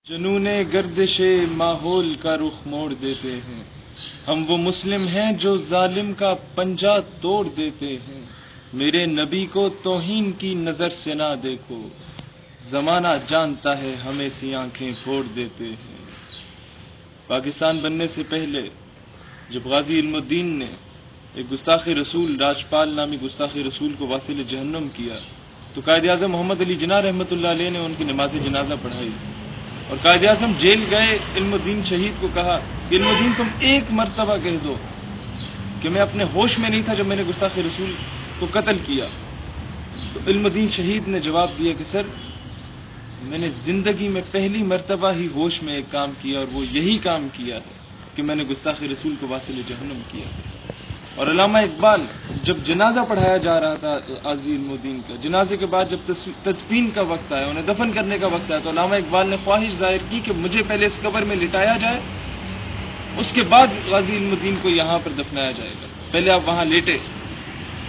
جنون گردش ماحول کا رخ موڑ دیتے ہیں، ہم وہ مسلم ہیں جو ظالم کا پنجہ توڑ دیتے ہیں۔ میرے نبی کو توہین کی نظر سے نہ دیکھو، زمانہ جانتا ہے ہمیں سی آنکھیں پھوڑ دیتے ہیں۔ پاکستان بننے سے پہلے جب غازی علم الدین نے ایک گستاخ رسول راجپال نامی گستاخ رسول کو واصل جہنم کیا تو قائد اعظم محمد علی جناح رحمۃ اللہ علیہ نے ان کی نماز جنازہ پڑھائی، اور قائد اعظم جیل گئے علم الدین شہید کو کہا کہ علم الدین تم ایک مرتبہ کہہ دو کہ میں اپنے ہوش میں نہیں تھا جب میں نے گستاخ رسول کو قتل کیا۔ تو علم الدین شہید نے جواب دیا کہ سر، میں نے زندگی میں پہلی مرتبہ ہی ہوش میں ایک کام کیا، اور وہ یہی کام کیا ہے کہ میں نے گستاخ رسول کو واصل جہنم کیا۔ اور علامہ اقبال جب جنازہ پڑھایا جا رہا تھا غازی علم الدین کا، جنازے کے بعد جب تدفین کا وقت آیا، انہیں دفن کرنے کا وقت آیا، تو علامہ اقبال نے خواہش ظاہر کی کہ مجھے پہلے اس قبر میں لٹایا جائے، اس کے بعد غازی علم الدین کو یہاں پر دفنایا جائے گا۔ پہلے آپ وہاں لیٹے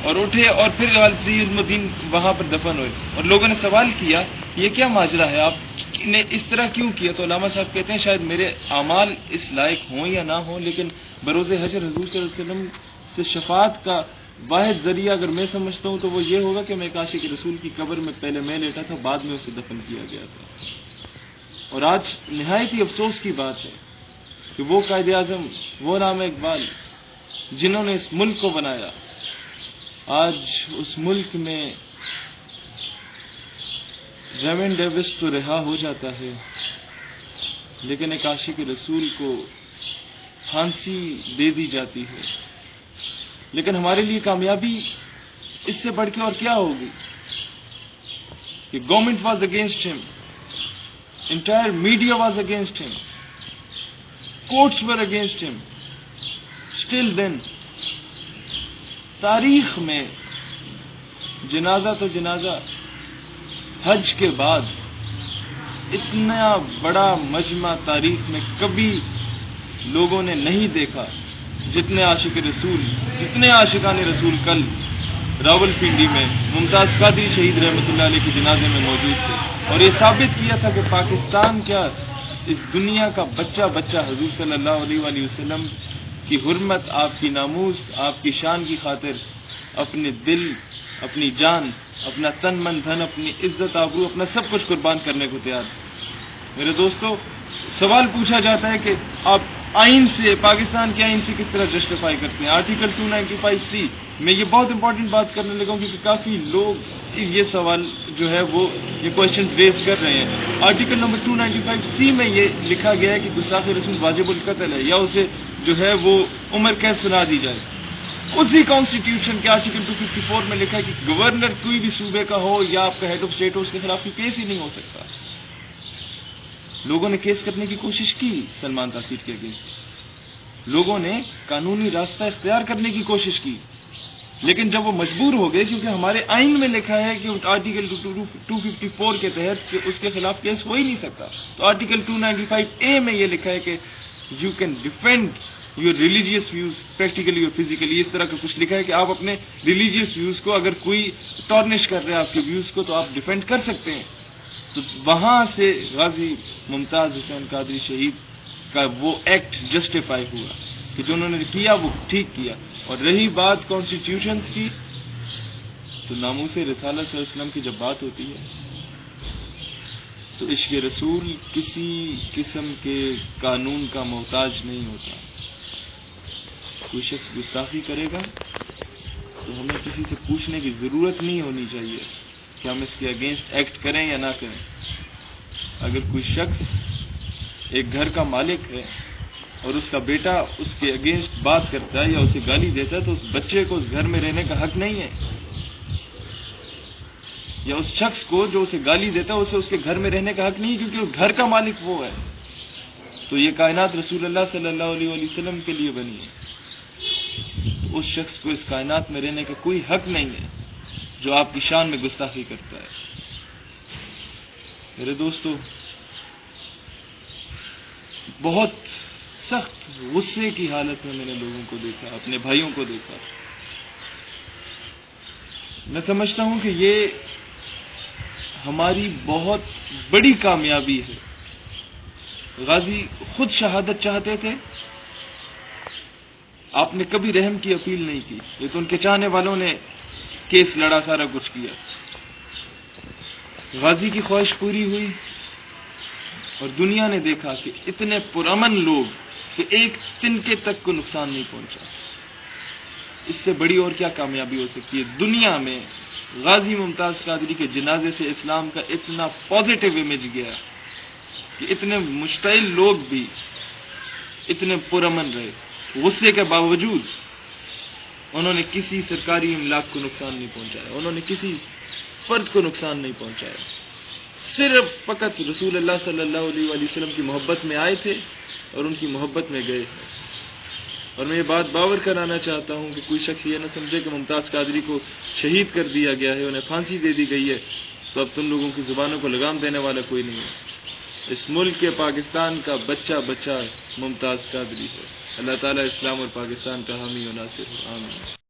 اور اٹھے اور پھر غازی علم الدین وہاں پر دفن ہوئے، اور لوگوں نے سوال کیا یہ کیا ماجرا ہے، آپ نے اس طرح کیوں کیا؟ تو علامہ صاحب کہتے ہیں شاید میرے اعمال اس لائق ہوں یا نہ ہوں، لیکن بروز حشر حضور صلی اللہ علیہ وسلم سے شفاعت کا واحد ذریعہ اگر میں سمجھتا ہوں تو وہ یہ ہوگا کہ میں ایک عاشق رسول کی قبر میں پہلے میں لیٹا تھا، بعد میں اسے دفن کیا گیا تھا۔ اور آج نہایت ہی افسوس کی بات ہے کہ وہ قائد اعظم، وہ علامہ اقبال جنہوں نے اس ملک کو بنایا، آج اس ملک میں ریمن ڈیوس تو رہا ہو جاتا ہے، لیکن ایک عاشق رسول کو پھانسی دے دی جاتی ہے۔ لیکن ہمارے لیے کامیابی اس سے بڑھ کے اور کیا ہوگی کہ گورنمنٹ واز اگینسٹ ہم، انٹائر میڈیا واز اگینسٹ ہم، کورٹس ور اگینسٹ ہم، اسٹل دین تاریخ میں جنازہ تو جنازہ، حج کے بعد اتنا بڑا مجمع تاریخ میں کبھی لوگوں نے نہیں دیکھا جتنے عاشق رسول، جتنے عاشقان رسول کل راول پنڈی میں ممتاز قادری شہید رحمۃ اللہ علیہ کے جنازے میں موجود تھے، اور یہ ثابت کیا تھا کہ پاکستان کیا، اس دنیا کا بچہ بچہ حضور صلی اللہ علیہ وآلہ وسلم کی حرمت، آپ کی ناموس، آپ کی شان کی خاطر اپنے دل، اپنی جان، اپنا تن من دھن، اپنی عزت آبرو، اپنا سب کچھ قربان کرنے کو تیار ہے۔ میرے دوستو، سوال پوچھا جاتا ہے کہ آپ آئین سے، پاکستان کے آئین سے کس طرح جسٹیفائی کرتے ہیں آرٹیکل 295C؟ میں یہ بہت امپورٹنٹ بات کرنے لگا ہوں کیونکہ کافی لوگ یہ سوال جو ہے وہ یہ کوشچنز ریز کر رہے ہیں۔ آرٹیکل نمبر 295C میں یہ لکھا گیا ہے کہ گستاخ رسول واجب القتل ہے، یا اسے جو ہے وہ عمر قید سنا دی جائے۔ اسی کانسٹیٹیوشن کے آرٹیکل 254 میں لکھا ہے کہ گورنر کوئی بھی صوبے کا ہو یا آپ کا ہیڈ آف اسٹیٹ ہو، اس کے خلاف کوئی کیس ہی نہیں ہو سکتا۔ لوگوں نے کیس کرنے کی کوشش کی سلمان تاثیر کے اگینسٹ، لوگوں نے قانونی راستہ اختیار کرنے کی کوشش کی، لیکن جب وہ مجبور ہو گئے کیونکہ ہمارے آئین میں لکھا ہے کہ آرٹیکل 254 کے تحت کہ اس کے خلاف کیس ہو ہی نہیں سکتا، تو آرٹیکل 295A میں یہ لکھا ہے کہ you can defend your religious views practically اور فزیکلی، اس طرح کا کچھ لکھا ہے کہ آپ اپنے ریلیجیس ویوز کو، اگر کوئی ٹارنش کر رہے ہیں آپ کے ویوز کو، تو آپ ڈیفینڈ کر سکتے ہیں۔ تو وہاں سے غازی ممتاز حسین قادری شہید کا وہ ایکٹ جسٹیفائی ہوا کہ جو انہوں نے کیا وہ ٹھیک کیا۔ اور رہی بات کانسٹیٹیوشنز کی، تو ناموس رسالت صلی اللہ علیہ وسلم کی جب بات ہوتی ہے تو عشق رسول کسی قسم کے قانون کا محتاج نہیں ہوتا۔ کوئی شخص گستاخی کرے گا تو ہمیں کسی سے پوچھنے کی ضرورت نہیں ہونی چاہیے کہ ہم اس کے اگینسٹ ایکٹ کریں یا نہ کریں۔ اگر کوئی شخص ایک گھر کا مالک ہے اور اس کا بیٹا اس کے اگینسٹ بات کرتا ہے یا اسے گالی دیتا ہے، تو اس بچے کو اس گھر میں رہنے کا حق نہیں ہے، یا اس شخص کو جو اسے گالی دیتا ہے اسے اس کے گھر میں رہنے کا حق نہیں ہے، کیونکہ اس گھر کا مالک وہ ہے۔ تو یہ کائنات رسول اللہ صلی اللہ علیہ وآلہ وسلم کے لیے بنی ہے، تو اس شخص کو اس کائنات میں رہنے کا کوئی حق نہیں ہے جو آپ کی شان میں گستاخی کرتا ہے۔ میرے دوستو، بہت سخت غصے کی حالت میں نے لوگوں کو دیکھا، اپنے بھائیوں کو دیکھا۔ میں سمجھتا ہوں کہ یہ ہماری بہت بڑی کامیابی ہے غازی خود شہادت چاہتے تھے، آپ نے کبھی رحم کی اپیل نہیں کی، یہ تو ان کے چاہنے والوں نے کیس لڑا، سارا کچھ کیا۔ غازی کی خواہش پوری ہوئی اور دنیا نے دیکھا کہ اتنے پرامن لوگ کہ ایک تنکے تک کو نقصان نہیں پہنچا۔ اس سے بڑی اور کیا کامیابی ہو سکتی ہے؟ دنیا میں غازی ممتاز قادری کے جنازے سے اسلام کا اتنا پازیٹیو امیج گیا کہ اتنے مشتعل لوگ بھی اتنے پرامن رہے، غصے کے باوجود انہوں نے کسی سرکاری املاک کو نقصان نہیں پہنچایا، انہوں نے کسی فرد کو نقصان نہیں پہنچایا، صرف فقط رسول اللہ صلی اللہ علیہ وآلہ وسلم کی محبت میں آئے تھے اور ان کی محبت میں گئے۔ اور میں یہ بات باور کرانا چاہتا ہوں کہ کوئی شخص یہ نہ سمجھے کہ ممتاز قادری کو شہید کر دیا گیا ہے، انہیں پھانسی دے دی گئی ہے تو اب تم لوگوں کی زبانوں کو لگام دینے والا کوئی نہیں ہے۔ اس ملک کے پاکستان کا بچہ ممتاز قادری ہے۔ اللہ تعالیٰ اسلام اور پاکستان کا حامی و ناصر ہو، آمین۔